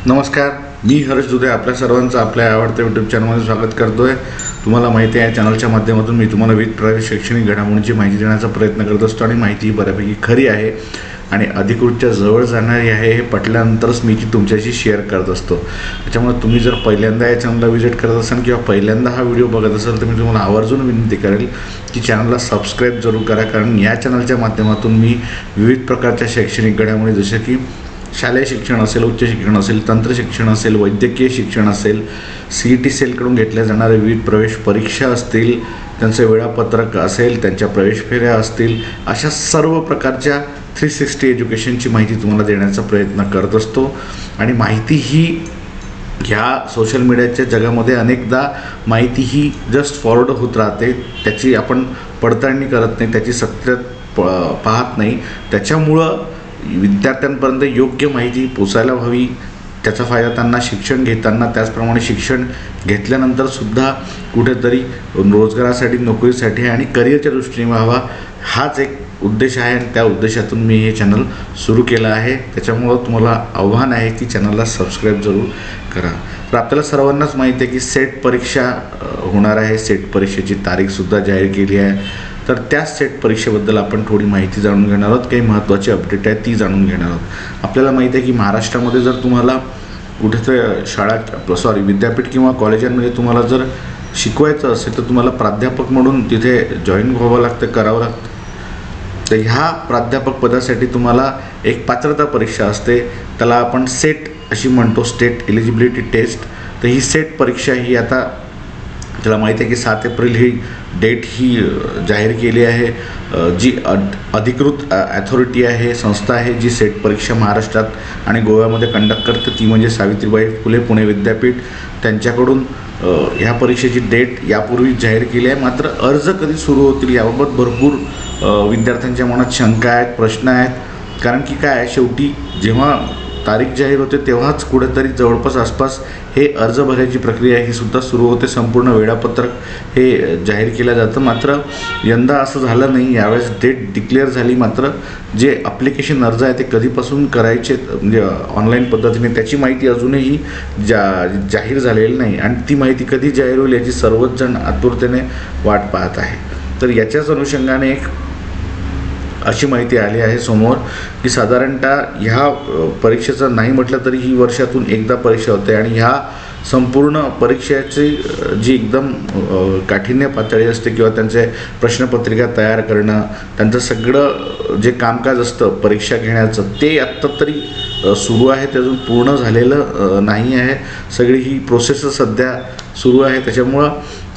नमस्कार, मी हर्ष दुधे आपल्या सर्वांचं आपल्या आवडत्या यूट्यूब चॅनलमध्ये स्वागत करतो आहे। तुम्हाला माहिती आहे, या चॅनलच्या माध्यमातून मी तुम्हाला विविध प्रकारच्या शैक्षणिक घडामोडींची माहिती देण्याचा प्रयत्न करत असतो आणि माहिती बऱ्यापैकी खरी आहे आणि अधिकृतच्या जवळ जाणारी आहे हे पटल्यानंतरच मी ती तुमच्याशी शेअर करत असतो। त्याच्यामुळे तुम्ही जर पहिल्यांदा या चॅनलला व्हिजिट करत असाल किंवा पहिल्यांदा हा व्हिडिओ बघत असाल तर मी तुम्हाला आवर्जून विनंती करेल की चॅनलला सबस्क्राईब जरूर करा, कारण या चॅनलच्या माध्यमातून मी विविध प्रकारच्या शैक्षणिक घडामोडी जसे की शालेय शिक्षण असेल, उच्च शिक्षण असेल, तंत्र शिक्षण असेल, वैद्यकीय शिक्षण असेल, CET सेलकडून घेतल्या जाणाऱ्या विविध प्रवेश परीक्षा असतील, त्यांचं वेळापत्रक असेल, त्यांच्या प्रवेश फेऱ्या असतील, अशा सर्व प्रकारच्या 360 एज्युकेशनची माहिती तुम्हाला देण्याचा प्रयत्न करत असतो। आणि माहिती ही ह्या सोशल मीडियाच्या जगामध्ये अनेकदा माहिती ही जस्ट फॉरवर्ड होत राहते, त्याची आपण पडताळणी करत नाही, त्याची सत्य पाहत नाही। त्याच्यामुळं विद्यार्थ्यांपर्यंत योग्य माहिती पोचायला हवी, त्याचा फायदा त्यांना शिक्षण घेताना, त्याचप्रमाणे शिक्षण घेतल्यानंतरसुद्धा कुठेतरी रोजगारासाठी, नोकरीसाठी आणि करिअरच्या दृष्टीने व्हावा, हाच एक उद्देश आहे आणि त्या उद्देशातून मी हे चॅनल सुरू केलं आहे। त्याच्यामुळं तुम्हाला आव्हान आहे की चॅनलला सबस्क्राईब जरूर करा। तर आपल्याला सर्वांनाच माहिती आहे की सेट परीक्षा होणार आहे, सेट परीक्षेची तारीखसुद्धा जाहीर केली आहे। तर त्या सेट परीक्षेबद्दल आपण थोडी माहिती जाणून घेणार आहोत, काही महत्त्वाची अपडेट आहे ती जाणून घेणार आहोत। आपल्याला माहिती आहे की महाराष्ट्रामध्ये जर तुम्हाला कुठेतरी विद्यापीठ किंवा कॉलेजांमध्ये तुम्हाला जर शिकवायचं असेल तर तुम्हाला प्राध्यापक म्हणून तिथे जॉईन व्हावं लागतं, करावं लागतं। तर ह्या प्राध्यापक पदासाठी तुम्हाला एक पात्रता परीक्षा असते, त्याला आपण सेट अशी म्हणतो, स्टेट एलिजिबिलिटी टेस्ट। तर ही सेट परीक्षा ही आता त्याला माहिती आहे की 7 एप्रिल ही डेट ही जाहीर केली आहे। जी अधिकृत ॲथॉरिटी आहे, संस्था आहे जी सेट परीक्षा महाराष्ट्रात आणि गोव्यामध्ये कंडक्ट करते, ती म्हणजे सावित्रीबाई फुले पुणे विद्यापीठ। त्यांच्याकडून ह्या परीक्षेची डेट यापूर्वी जाहीर केली आहे। मात्र अर्ज कधी सुरू होतील याबाबत भरपूर विद्यार्थ्यांच्या मनात शंका आहेत, प्रश्न आहेत। कारण की काय आहे, शेवटी जेव्हा तारीख जाहीर होते तेव्हाच कुठेतरी जवळपास आसपास हे अर्ज भरायची प्रक्रिया ही सुद्धा सुरू होते, संपूर्ण वेळापत्रक हे जाहीर केलं जातं। मात्र यंदा असं झालं नाही, यावेळेस डेट डिक्लेअर झाली, मात्र जे ॲप्लिकेशन अर्ज आहे ते कधीपासून करायचे म्हणजे ऑनलाईन पद्धतीने त्याची माहिती अजूनही जाहीर झालेली नाही आणि ती माहिती कधी जाहीर होईल याची सर्वच जण आतुरतेने वाट पाहत आहे। तर याच्याच अनुषंगाने एक अशी माहिती आली आहे समोर की साधारणतः ह्या परीक्षेचं नाही म्हटलं तरी ही वर्षातून एकदा परीक्षा होते आणि ह्या संपूर्ण परीक्षेची जी एकदम काठिण्य पातळी असते किंवा त्यांचे प्रश्नपत्रिका तयार करणं, त्यांचं सगळं जे कामकाज असतं परीक्षा घेण्याचं ते आत्ता तरी सुरू आहे, ते अजून पूर्ण झालेलं नाही आहे। सगळी ही प्रोसेस सध्या सुरू आहे। त्याच्यामुळं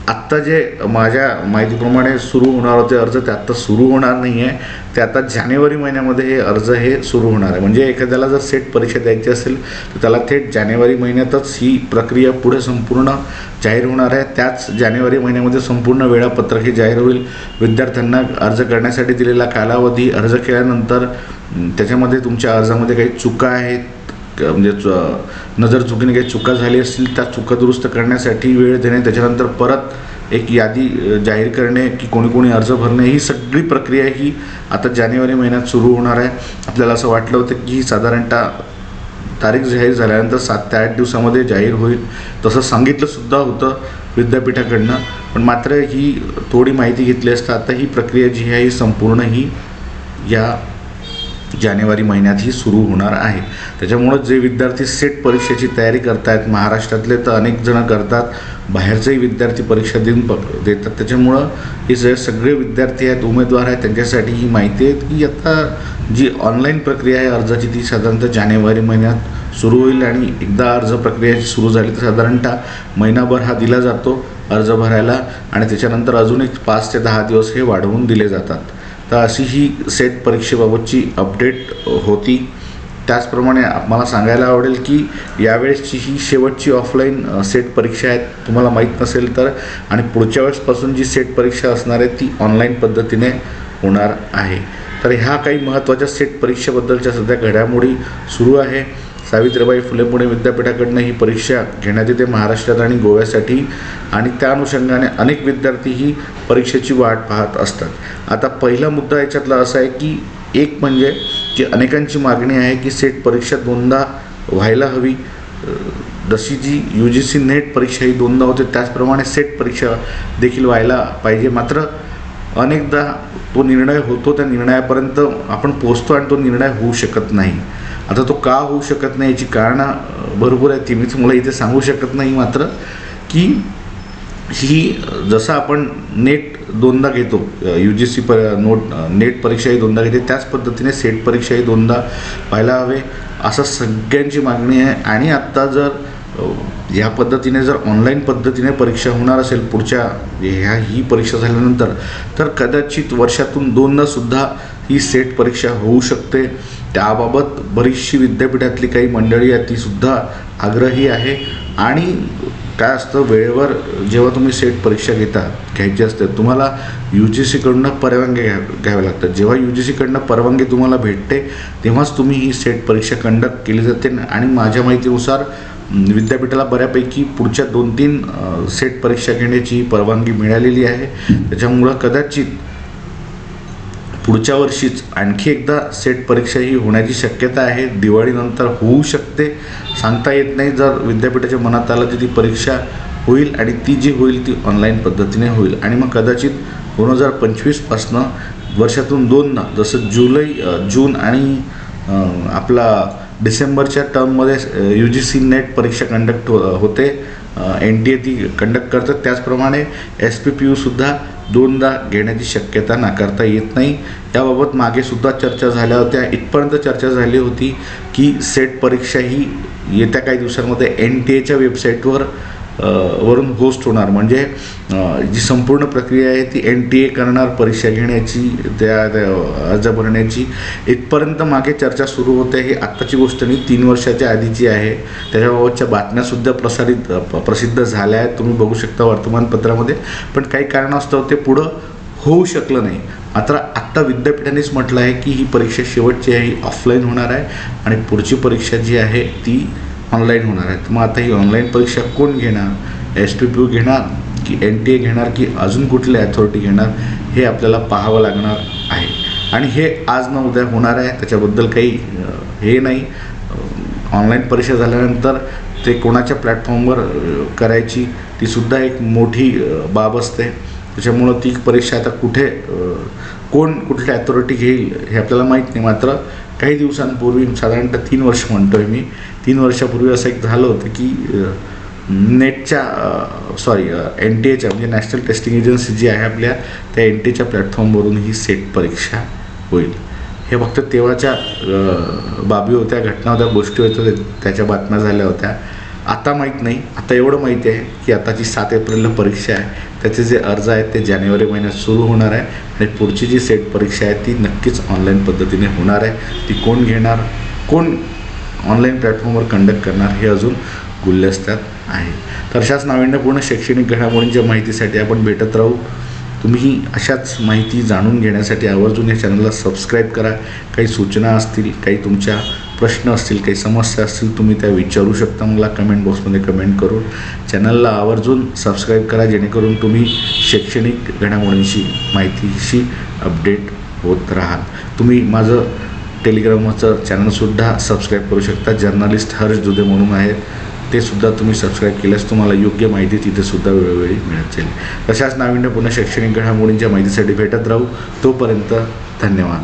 आत्ता जे माझ्या माहितीप्रमाणे सुरू होणार होते अर्ज ते आत्ता सुरू होणार नाही आहे, ते आता जानेवारी महिन्यामध्ये हे अर्ज हे सुरू होणार आहे। म्हणजे एखाद्याला जर सेट परीक्षा द्यायची असेल तर त्याला थेट जानेवारी महिन्यातच ही प्रक्रिया पुढे संपूर्ण जाहीर होणार आहे। त्याच जानेवारी महिन्यामध्ये संपूर्ण वेळापत्रक हे जाहीर होईल। विद्यार्थ्यांना अर्ज करण्यासाठी दिलेला कालावधी, अर्ज केल्यानंतर त्याच्यामध्ये तुमच्या अर्जामध्ये काही चुका आहेत म्हणजे नजर चुकीने काही चुका झाली असतील त्या चुका दुरुस्त करण्यासाठी वेळ देणे, त्याच्यानंतर परत एक यादी जाहीर करणे की कोणी कोणी अर्ज भरणे, ही सगळी प्रक्रिया ही आता जानेवारी महिन्यात सुरू होणार आहे। आपल्याला असं वाटलं होतं की साधारणतः तारीख जाहीर झाल्यानंतर 7 ते 8 दिवसामध्ये जाहीर होईल, तसं सांगितलंसुद्धा होतं विद्यापीठाकडनं, पण मात्र ही थोडी माहिती घेतली असता आता ही प्रक्रिया जी आहे ही संपूर्ण ही या जानेवारी महिन्यात ही सुरू होणार आहे। त्याच्यामुळं जे विद्यार्थी सेट परीक्षेची तयारी करत आहेत, महाराष्ट्रातले तर अनेक जण करतात, बाहेरचेही विद्यार्थी परीक्षा देतात। त्याच्यामुळं हे जे सगळे विद्यार्थी आहेत, उमेदवार आहेत, त्यांच्यासाठी ही माहिती आहे की आता जी ऑनलाईन प्रक्रिया आहे अर्जाची ती साधारणतः जानेवारी महिन्यात सुरू होईल आणि एकदा अर्ज प्रक्रिया सुरू झाली तर साधारणतः महिनाभर हा दिला जातो अर्ज भरायला आणि त्याच्यानंतर अजून एक 5 ते 10 दिवस हे वाढवून दिले जातात। तर अशी ही सेट परीक्षेबाबतची अपडेट होती। त्याचप्रमाणे मला सांगायला आवडेल की यावेळेसची ही शेवटची ऑफलाईन सेट परीक्षा आहे, तुम्हाला माहीत नसेल तर, आणि पुढच्या वेळेसपासून जी सेट परीक्षा असणार आहे ती ऑनलाईन पद्धतीने होणार आहे। तर ह्या काही महत्त्वाच्या सेट परीक्षेबद्दलच्या सध्या घडामोडी सुरू आहे। सावित्रीबाई फुले पुणे विद्यापीठाकडनं ही परीक्षा घेण्यात येते महाराष्ट्रात आणि गोव्यासाठी आणि त्या अनुषंगाने अनेक विद्यार्थी ही परीक्षेची वाट पाहत असतात। आता पहिला मुद्दा याच्यातला असा आहे की एक म्हणजे की अनेकांची मागणी आहे की सेट परीक्षा दोनदा व्हायला हवी, जशी जी UGC नेट परीक्षा ही 2दा होते त्याचप्रमाणे सेट परीक्षा देखील व्हायला पाहिजे. मात्र अनेकदा तो निर्णय होतो, त्या निर्णयापर्यंत आपण पोचतो आणि तो निर्णय होऊ शकत नाही. आता तो का होऊ शकत नाही याची कारणं भरपूर आहेत, ती मी तुम्हाला इथे सांगू शकत नाही. मात्र की ही जसं आपण नेट 2दा घेतो, UGC नेट परीक्षा ही 2दा घेते, त्याच पद्धतीने सेट परीक्षा ही 2दा व्हायला हवे असं सगळ्यांची मागणी आहे. आणि आत्ता जर या पद्धतीने जर ऑनलाईन पद्धतीने परीक्षा होणार असेल पुढच्या ही परीक्षा झाल्यानंतर, तर कदाचित वर्षातून 2दा सुद्धा ही सेट परीक्षा होऊ शकते. त्याबाबत बरीचशी विद्यापीठातली काही मंडळी आहे तीसुद्धा आग्रही आहे. आणि काय असतं, वेळेवर जेव्हा तुम्ही सेट परीक्षा घ्यायची असते तुम्हाला UGCकडून परवानगी घ्याव्या लागतात. जेव्हा UGCकडून परवानगी तुम्हाला भेटते तेव्हाच तुम्ही ही सेट परीक्षा कंडक्ट केली जाते. आणि माझ्या माहितीनुसार विद्यापीठाला बऱ्यापैकी पुढच्या 2-3 सेट परीक्षा घेण्याची परवानगी मिळालेली आहे. त्याच्यामुळं कदाचित पुढच्या वर्षीच आणखी एकदा सेट परीक्षा ही होण्याची शक्यता आहे. दिवाळीनंतर होऊ शकते, सांगता येत नाही. जर विद्यापीठाच्या मनात आलं तर ती परीक्षा होईल आणि ती जी होईल ती ऑनलाईन पद्धतीने होईल. आणि मग कदाचित 2025 पासनं वर्षातून 2दा, जसं जून आणि आपला डिसेंबरच्या टर्ममध्ये UGC नेट परीक्षा कंडक्ट होते, NTA ती कंडक्ट करतात. त्याचप्रमाणे SPPUसुद्धा 2दा घेण्याची शक्यता नाकारता येत नाही. याबाबत मागेसुद्धा चर्चा झाल्या होत्या. इथपर्यंत चर्चा झाली होती की सेट परीक्षा ही येत्या काही दिवसांमध्ये NTAच्या वेबसाईटवर वरून होस्ट होणार. म्हणजे जी संपूर्ण प्रक्रिया आहे ती NTA करणार परीक्षा घेण्याची, त्या अर्ज भरण्याची. इथपर्यंत मागे चर्चा सुरू होते. ही आत्ताची गोष्ट नाही, 3 वर्षाच्या आधीची आहे. त्याच्याबाबतच्या बातम्यासुद्धा प्रसिद्ध झाल्या आहेत, तुम्ही बघू शकता वर्तमानपत्रामध्ये. पण काही कारणास्तव ते पुढं होऊ शकलं नाही. मात्र आत्ता विद्यापीठानेच म्हटलं आहे की ही परीक्षा शेवटची आहे, ही ऑफलाईन होणार आहे आणि पुढची परीक्षा जी आहे ती ऑनलाईन होणार आहे. मग आता ही ऑनलाईन परीक्षा कोण घेणार, SPPU घेणार की NTA घेणार की अजून कुठले अथॉरिटी घेणार, हे आपल्याला पाहावं लागणार आहे. आणि हे आज न उद्या होणार आहे, त्याच्याबद्दल काही हे नाही. ऑनलाईन परीक्षा झाल्यानंतर ते कोणाच्या प्लॅटफॉर्मवर करायची तीसुद्धा एक मोठी बाब असते. त्याच्यामुळं ती परीक्षा आता कोण कुठली अथॉरिटी घेईल हे आपल्याला माहीत नाही. मात्र काही दिवसांपूर्वी, साधारणतः 3 वर्ष म्हणतो आहे मी, 3 वर्षापूर्वी असं एक झालं होतं की NTAच्या म्हणजे नॅशनल टेस्टिंग एजन्सी जी आहे आपल्या, त्या NTAच्या प्लॅटफॉर्मवरून ही सेट परीक्षा होईल. हे फक्त तेव्हाच्या बाबी होत्या, घटना होत्या, गोष्टी होत्या, त्याच्या बातम्या झाल्या होत्या. आता माहीत नाही. आता एवढं माहिती आहे की आताची 7 एप्रिलला परीक्षा आहे, त्याचे जे अर्ज आहेत ते जानेवारी महिन्यात सुरू होणार आहे. आणि पुढची जी सेट परीक्षा आहे ती नक्कीच ऑनलाईन पद्धतीने होणार आहे. ती कोण घेणार, कोण ऑनलाईन प्लॅटफॉर्मवर कंडक्ट करणार हे अजून गुलदस्त्यात आहे. तर अशाच नाविन्यपूर्ण शैक्षणिक घडामोडींच्या माहितीसाठी आपण भेटत राहू. तुम्ही अशाच माहिती जाणून घेण्यासाठी आवर्जून या चॅनलला सबस्क्राईब करा. काही सूचना असतील, काही तुमच्या प्रश्न असतील, काही समस्या असतील, तुम्ही त्या विचारू शकता मला कमेंट बॉक्समध्ये कमेंट करून. चॅनलला आवर्जून सबस्क्राईब करा, जेणेकरून तुम्ही शैक्षणिक घडामोडींशी माहितीशी अपडेट होत राहाल. तुम्ही माझं टेलिग्रामचं चॅनलसुद्धा सबस्क्राईब करू शकता. जर्नलिस्ट हर्ष दुधे म्हणून आहेत, ते सुद्धा तुम्ही सबस्क्राईब केल्यास तुम्हाला योग्य माहिती तिथेसुद्धा वेळोवेळी मिळत जाईल. तशाच नाविन्यपूर्ण शैक्षणिक घडामोडींच्या माहितीसाठी भेटत राहू. तोपर्यंत धन्यवाद.